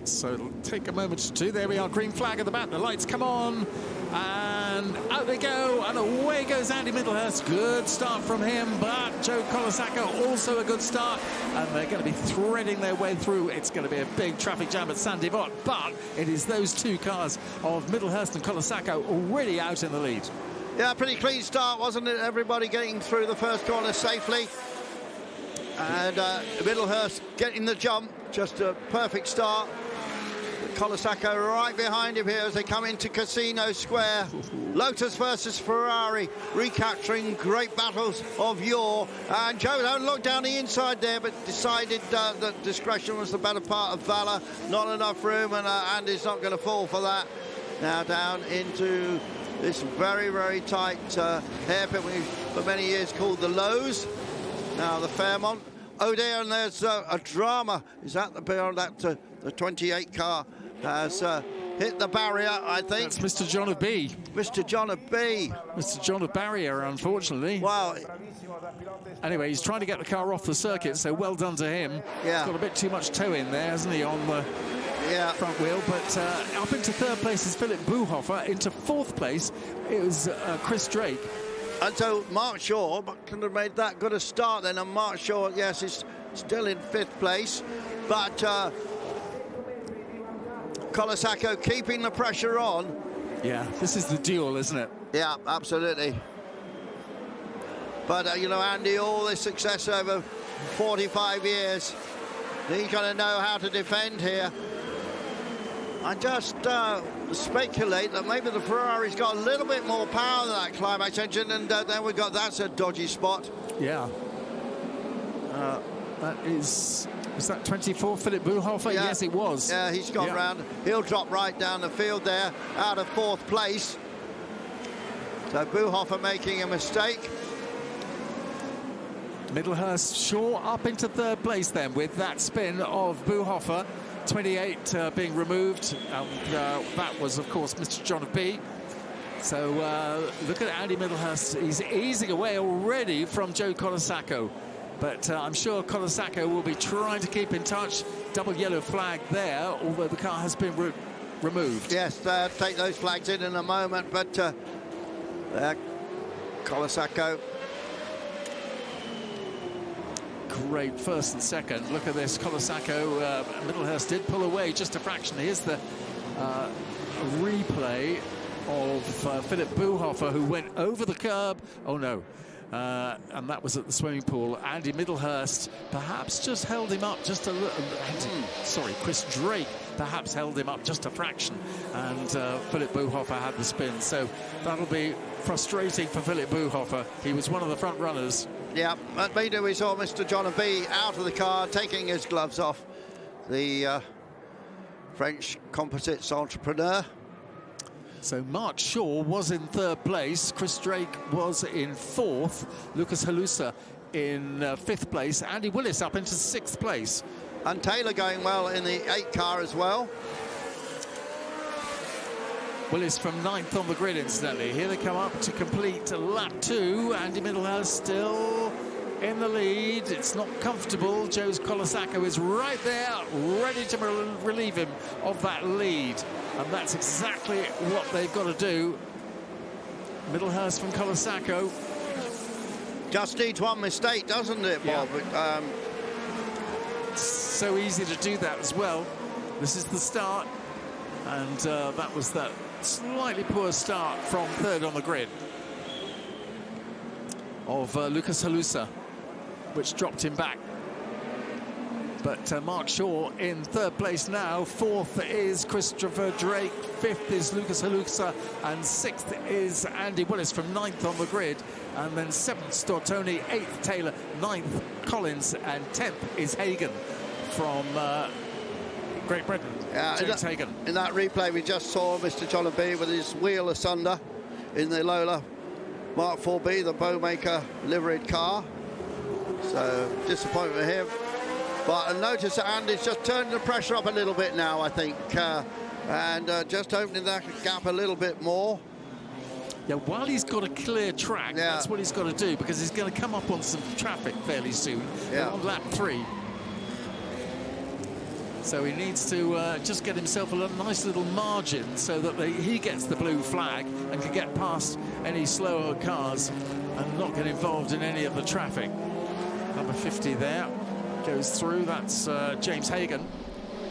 So it'll take a moment or two. There we are, green flag at the back. The lights come on, and out they go, and away goes Andy Middlehurst. Good start from him, but Joe Colasacco also a good start, and they're going to be threading their way through. It's going to be a big traffic jam at Saint-Devote, but it is those two cars of Middlehurst and Colasacco already out in the lead. Yeah, pretty clean start, wasn't it? Everybody getting through the first corner safely. And Middlehurst getting the jump, just a perfect start. Colasacco right behind him here as they come into Casino Square. Lotus versus Ferrari, recapturing great battles of yore. And Joe don't look down the inside there, but decided that discretion was the better part of valour. Not enough room, and Andy's not going to fall for that. Now down into this very, very tight hairpin we've for many years called the Lows. Now the Fairmont. Oh dear, and there's a drama. Is that the 28 car has hit the barrier, I think. That's Mr. John of B. Mr. John of B. Mr. John of Barrier, unfortunately. Wow. Anyway, he's trying to get the car off the circuit, so well done to him. Yeah. He's got a bit too much toe in there, hasn't he, on the front wheel. But up into third place is Philip Buhofer. Into fourth place it was Chris Drake. And so Mark Shaw couldn't have made that good a start then. And Mark Shaw, yes, is still in fifth place. But Colasacco keeping the pressure on. Yeah, this is the duel, isn't it? Yeah, absolutely. But, you know, Andy, all this success over 45 years, he's going to know how to defend here. I just speculate that maybe the Ferrari's got a little bit more power than that climax engine, and then we've got, that's a dodgy spot. Yeah. That is that 24, Philip Buhofer? Yeah. Yes, it was. Yeah, he's gone round. He'll drop right down the field there, out of fourth place. So Buhofer making a mistake. Middlehurst Shaw up into third place then with that spin of Buhofer. 28 being removed. That was, of course, Mr. John of B. So look at Andy Middlehurst. He's easing away already from Joe Colasacco. But I'm sure Colasacco will be trying to keep in touch. Double yellow flag there, although the car has been removed. Yes, take those flags in a moment. But Colasacco. Great first and second. Look at this, Colasacco. Middlehurst did pull away just a fraction. Here's the replay of Philip Buhofer, who went over the curb. Oh no. And that was at the swimming pool. Andy Middlehurst perhaps just held him up just a little. Sorry, Chris Drake perhaps held him up just a fraction. And Philip Buhofer had the spin. So that'll be frustrating for Philip Buhofer. He was one of the front runners. Yeah, at Meadow we saw Mr. John of B out of the car, taking his gloves off. The French composites entrepreneur. So Mark Shaw was in third place, Chris Drake was in fourth, Lucas Halusa in fifth place, Andy Willis up into sixth place. And Taylor going well in the 8 car as well. Willis from 9th on the grid, incidentally. Here they come up to complete lap 2. Andy Middlehurst still in the lead. It's not comfortable. Joe Colasacco is right there, ready to relieve him of that lead. And that's exactly what they've got to do. Middlehurst from Colasacco. Just needs one mistake, doesn't it, Bob? Yeah. So easy to do that as well. This is the start. And that was that slightly poor start from third on the grid of Lucas Halusa, which dropped him back. But Mark Shaw in third place now. Fourth is Christopher Drake. Fifth is Lucas Halusa. And sixth is Andy Willis from 9th on the grid. And then 7th, Stortoni. 8th, Taylor. 9th, Collins. And 10th is Hagan from Great Britain. James Hagan. In that replay, we just saw Mr. John of B with his wheel asunder in the Lola Mark 4B, the Bowmaker liveried car. So, disappointment for him. But I notice that Andy's just turned the pressure up a little bit now, I think, and just opening that gap a little bit more. Yeah, while he's got a clear track, that's what he's got to do, because he's going to come up on some traffic fairly soon on lap 3. So he needs to just get himself a nice little margin so that he gets the blue flag and can get past any slower cars and not get involved in any of the traffic. Number 50 there goes through. That's James Hagan,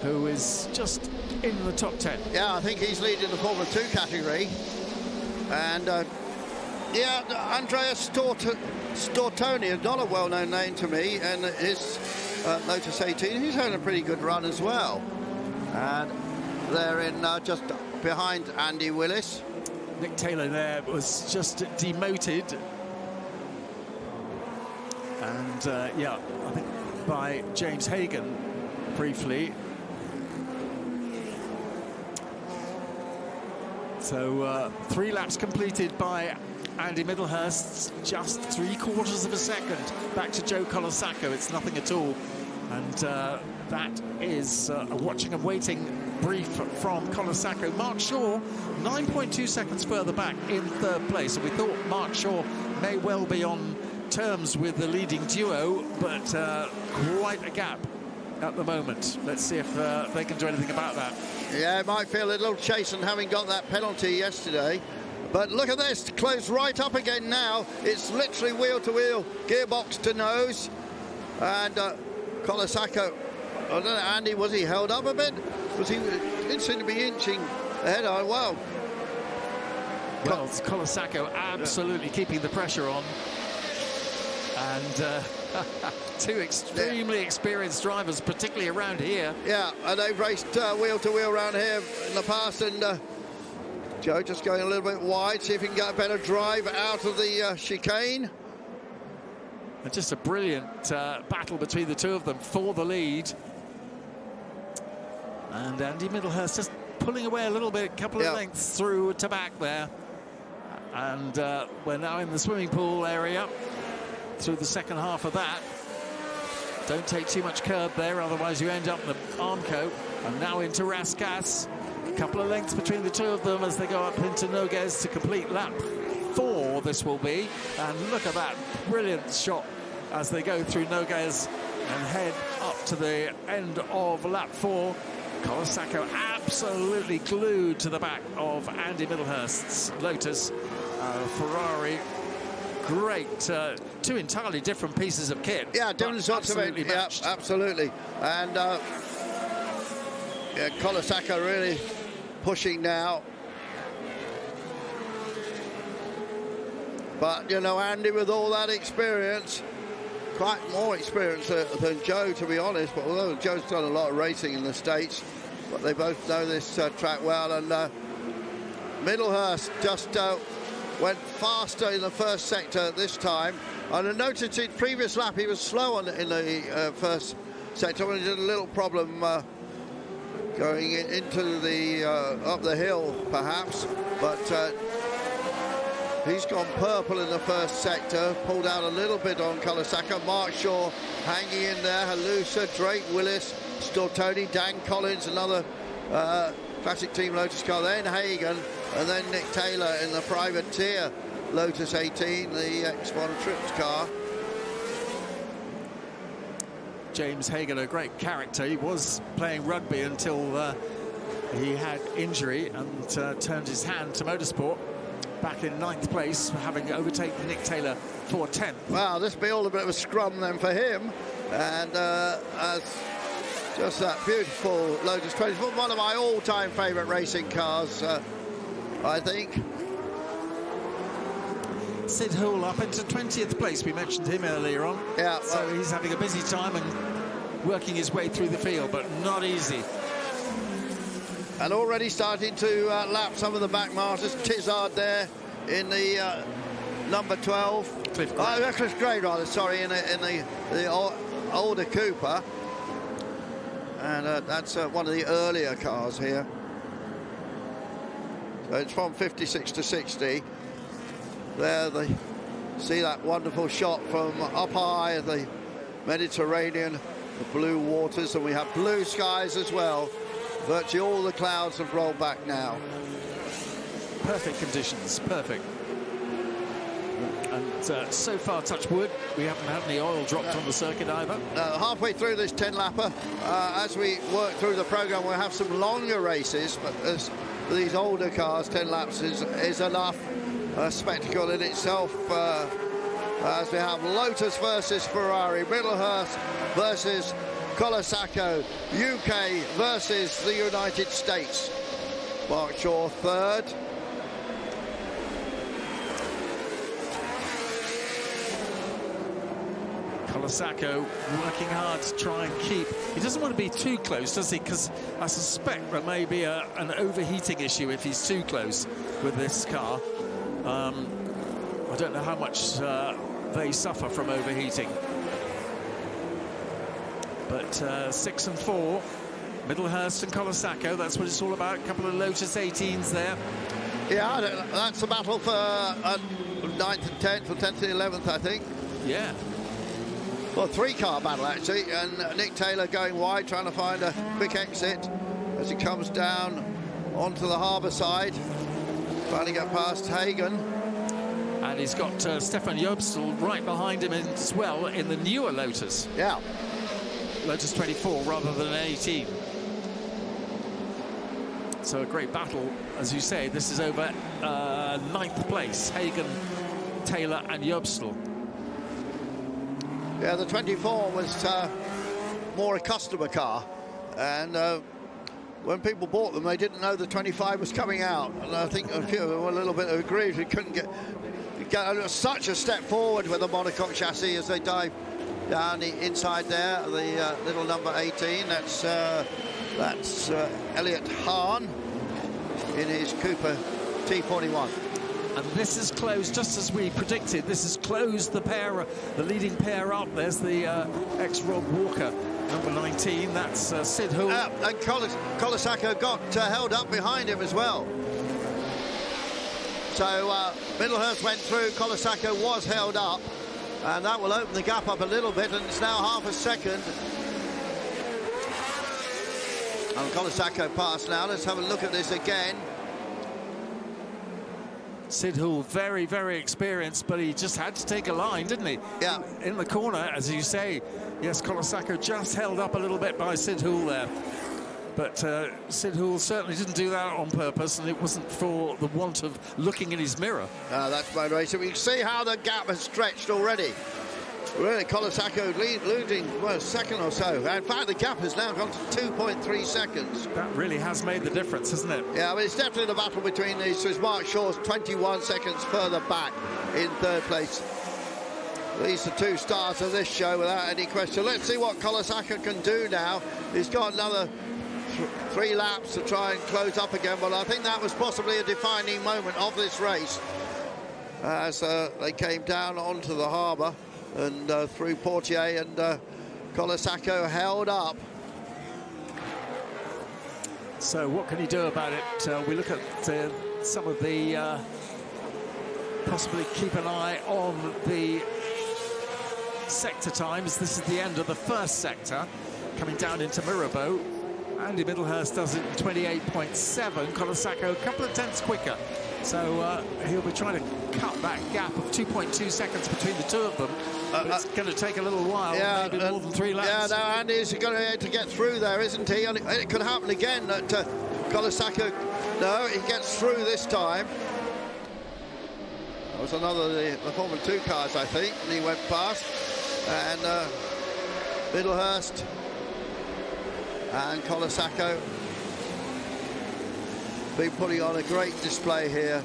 who is just in the top 10. Yeah, I think he's leading the Formula 2 category. And yeah, Andrea Stortoni is not a well-known name to me, and his Lotus 18, he's having a pretty good run as well. And they're in just behind Andy Willis. Nick Taylor there was just demoted. And yeah, I think by James Hagan briefly. So 3 laps completed by Andy Middlehurst, just 3/4 of a second back to Joe Colasacco. It's nothing at all. And that is a watching and waiting brief from Colasacco. Mark Shaw, 9.2 seconds further back in 3rd place. And we thought Mark Shaw may well be on terms with the leading duo, but quite a gap at the moment. Let's see if they can do anything about that. Yeah, it might feel a little chastened having got that penalty yesterday. But look at this, close right up again now. It's literally wheel-to-wheel, gearbox to nose. And Colasacco, I don't know, Andy, was he held up a bit? Was he didn't seem to be inching ahead? Oh, wow. Well, Colasacco absolutely keeping the pressure on. And 2 extremely experienced drivers, particularly around here. Yeah, and they've raced wheel-to-wheel around here in the past, and Joe just going a little bit wide, see if he can get a better drive out of the chicane. And just a brilliant battle between the 2 of them for the lead. And Andy Middlehurst just pulling away a little bit, a couple of lengths through to back there. And we're now in the swimming pool area through the second half of that. Don't take too much curb there, otherwise you end up in the Armco. And now into Rascasse. A couple of lengths between the 2 of them as they go up into Noguez to complete lap 4, this will be. And look at that brilliant shot as they go through Noguez and head up to the end of lap 4. Colasacco absolutely glued to the back of Andy Middlehurst's Lotus. Ferrari, great, 2 entirely different pieces of kit. Yeah, different sorts of it. Yeah, absolutely. And yeah, Colasacco really pushing now. But, you know, Andy, with all that experience, quite more experience than Joe, to be honest. But although Joe's done a lot of racing in the States, but they both know this track well. And Middlehurst just went faster in the first sector this time. And I noticed in previous lap he was slow in the first sector when he did a little problem going into the up the hill, perhaps. But he's gone purple in the first sector, pulled out a little bit on Colasacco. Mark Shaw hanging in there, Halusa, Drake Willis, Stortoni, Dan Collins, another classic Team Lotus car, then Hagan, and then Nick Taylor in the privateer Lotus 18, the X1 Trips car. James Hagan, a great character. He was playing rugby until he had injury and turned his hand to motorsport. Back in 9th place, having overtaken Nick Taylor for 10th. Wow, this will be all a bit of a scrum then for him. And just that beautiful Lotus 24, one of my all-time favourite racing cars, I think. Sid Hull up into 20th place. We mentioned him earlier on. Yeah. So he's having a busy time and working his way through the field, but not easy. And already starting to lap some of the back markers. Tizard there in the number 12. Cliff Gray. Cliff Gray, rather, sorry, in the older Cooper. And that's one of the earlier cars here. So it's from 56 to 60. There they see that wonderful shot from up high of the Mediterranean, the blue waters, and we have blue skies as well. Virtually all the clouds have rolled back now. Perfect conditions, perfect. And so far, touch wood, we haven't had any oil dropped on the circuit either. Halfway through this 10-lapper, as we work through the programme, we'll have some longer races, but as for these older cars, 10 laps is enough. A spectacle in itself, as we have Lotus versus Ferrari, Middlehurst versus Colasacco, UK versus the United States. Mark Shaw third. Colasacco working hard to try and keep. He doesn't want to be too close, does he? Because I suspect there may be an overheating issue if he's too close with this car. I don't know how much they suffer from overheating. But 6 and 4, Middlehurst and Colasacco, that's what it's all about. A couple of Lotus 18s there. Yeah, that's a battle for 9th and 10th, or 10th and 11th, I think. Yeah. Well, 3-car battle, actually, and Nick Taylor going wide, trying to find a quick exit as he comes down onto the harbour side, trying to get past Hagen. And he's got Stefan Jobstel right behind him as well in the newer Lotus. Yeah. Lotus 24 rather than 18. So a great battle, as you say. This is over 9th place. Hagen, Taylor and Jobstel. Yeah, the 24 was more a customer car, and when people bought them, they didn't know the 25 was coming out, and I think a few of them were a little bit aggrieved. We couldn't get such a step forward with the monocoque chassis as they dive down the inside there. The little number 18, that's Elliot Hahn in his Cooper T41. And this is closed, just as we predicted. This has closed the pair, the leading pair up. There's the ex-Rob Walker, number 19. That's Sid Hull. And Colasacco got held up behind him as well. So Middlehurst went through, Colasacco was held up, and that will open the gap up a little bit, and it's now half a second. And Colasacco passed now. Let's have a look at this again. Sid Hull, very, very experienced, but he just had to take a line, didn't he? Yeah. In the corner, as you say. Yes, Colasacco just held up a little bit by Sid Hull there. But Sid Hull certainly didn't do that on purpose, and it wasn't for the want of looking in his mirror. That's my race. We can see how the gap has stretched already. Really, Colasacco losing a second or so. In fact, the gap has now gone to 2.3 seconds. That really has made the difference, hasn't it? Yeah, but it's definitely the battle between these two. Mark Shaw's 21 seconds further back in third place. These are two stars of this show without any question. Let's see what Colasacco can do now. He's got another 3 laps to try and close up again, but I think that was possibly a defining moment of this race as they came down onto the harbour and through Portier, and Colasacco held up. So what can he do about it? We look at some of the possibly keep an eye on the sector times. This is the end of the first sector, coming down into Mirabeau. Andy Middlehurst does it in 28.7. Colasacco a couple of tenths quicker. So he'll be trying to cut that gap of 2.2 seconds between the two of them. It's going to take a little while, yeah, maybe more than 3 laps. Yeah, no, Andy's going to get through there, isn't he? And it could happen again that Colasacco, no, he gets through this time. That was another of the Formula 2 cars, I think, and he went past. And Middlehurst and Colasacco been putting on a great display here,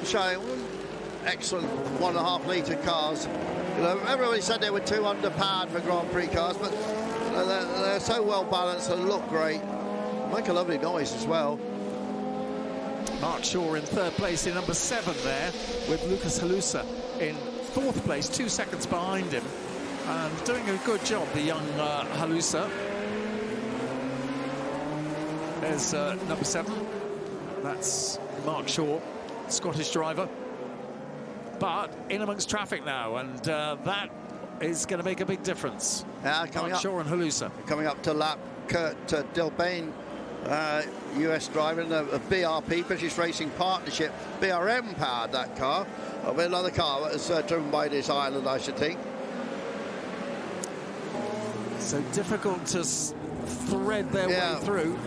showing excellent 1.5 litre cars. You know, everybody said they were too underpowered for Grand Prix cars, but they're so well balanced and look great. Make a lovely noise as well. Mark Shaw in third place in number 7 there, with Lucas Halusa in 4th place, 2 seconds behind him, and doing a good job, the young Halusa. There's number 7. That's Mark Shaw, Scottish driver. But in amongst traffic now, and that is going to make a big difference. Coming Mark up, Shaw and Halusa. coming up to lap, Kurt Delbane US driver in a BRP, British Racing Partnership, BRM powered that car. With another car that was driven by this island, I should think. So difficult to thread their way through.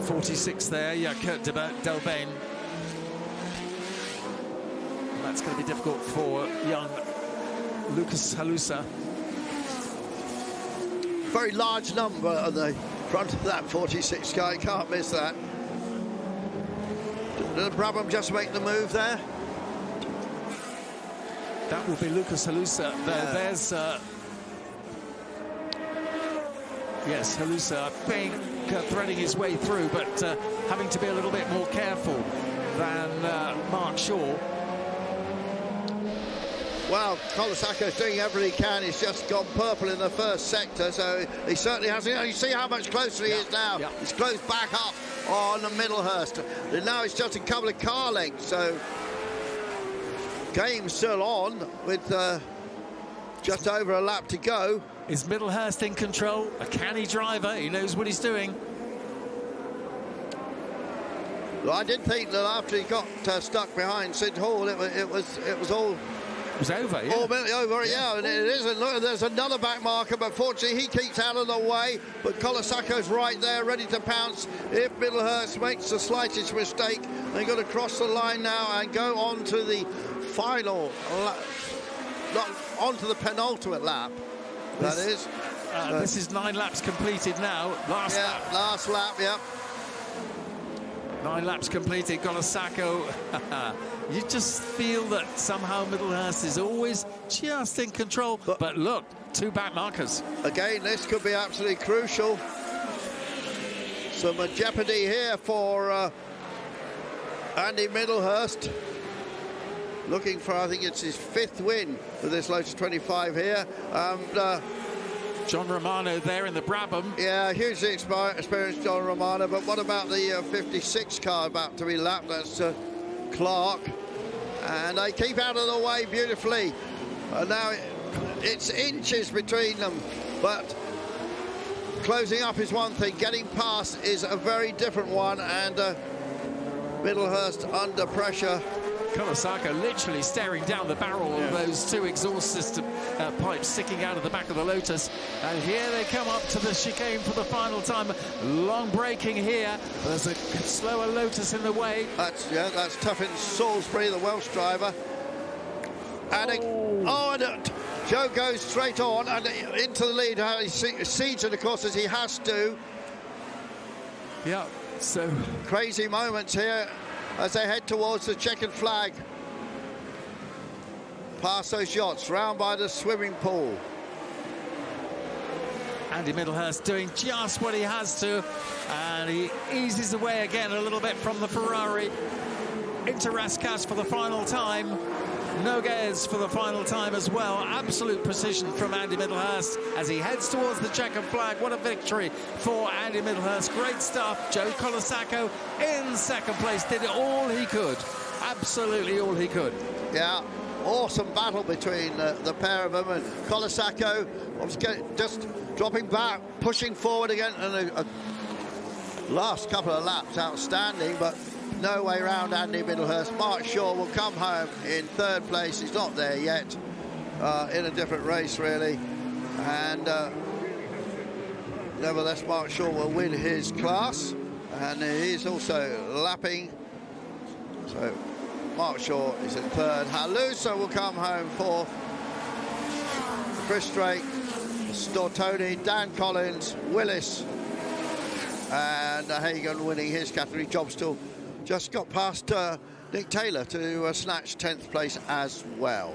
46 there, yeah, Kurt Delbane. That's going to be difficult for young Lucas Halusa. Very large number on the front of that 46 car, you can't miss that. Did Brabham just make the move there? That will be Lucas Halusa. There's yes, Halusa, I think, threading his way through, but having to be a little bit more careful than Mark Shaw. Well, Colasaco's doing everything he can. He's just gone purple in the first sector, so he certainly has. You see how much closer he is now. Yeah. He's close back up on the Middlehurst. And now it's just a couple of car lengths, so game's still on with just over a lap to go. Is Middlehurst in control? A canny driver, he knows what he's doing. Well, I did think that after he got stuck behind Sid Hall, it was all. It was over, yeah. All over, yeah. And it isn't. Look, there's another back marker, but fortunately he keeps out of the way. But Colasaco's right there, ready to pounce. If Middlehurst makes the slightest mistake, they've got to cross the line now and go on to the final lap, not onto the penultimate lap. This is 9 laps completed now. Last lap, yeah. 9 laps completed. Colasaco. You just feel that somehow Middlehurst is always just in control. But look, 2 back markers. Again, this could be absolutely crucial. Some jeopardy here for Andy Middlehurst. Looking for, I think it's his 5th win for this Lotus 25 here. John Romano there in the Brabham. Yeah, hugely experienced John Romano. But what about the 56 car about to be lapped? That's Clark. And they keep out of the way beautifully. Now it's inches between them. But closing up is one thing. Getting past is a very different one. And Middlehurst under pressure. Colasaco literally staring down the barrel of those 2 exhaust system pipes sticking out of the back of the Lotus. And here they come up to the chicane for the final time. Long braking here. There's a slower Lotus in the way. That's Tuffin Salisbury, the Welsh driver. And Joe goes straight on and into the lead. He seeds it, of course, as he has to. Yeah, so crazy moments here as they head towards the checkered flag. Past those yachts, round by the swimming pool. Andy Middlehurst doing just what he has to, and he eases away again a little bit from the Ferrari into Rascasse for the final time. Noguez for the final time as well. Absolute precision from Andy Middlehurst as he heads towards the checkered flag. What a victory for Andy Middlehurst. Great stuff. Joe Colasaco in 2nd place. Did it all he could. Absolutely all he could. Yeah, awesome battle between the pair of them. And Colasaco was just dropping back, pushing forward again. And a last couple of laps outstanding, but no way around Andy Middlehurst. Mark Shaw will come home in 3rd place. He's not there yet, in a different race, really. And nevertheless, Mark Shaw will win his class. And he's also lapping. So Mark Shaw is in 3rd. Halusa will come home 4th. Chris Drake, Stortoni, Dan Collins, Willis, and Hagan winning his category. Jobstill just got past Nick Taylor to snatch 10th place as well.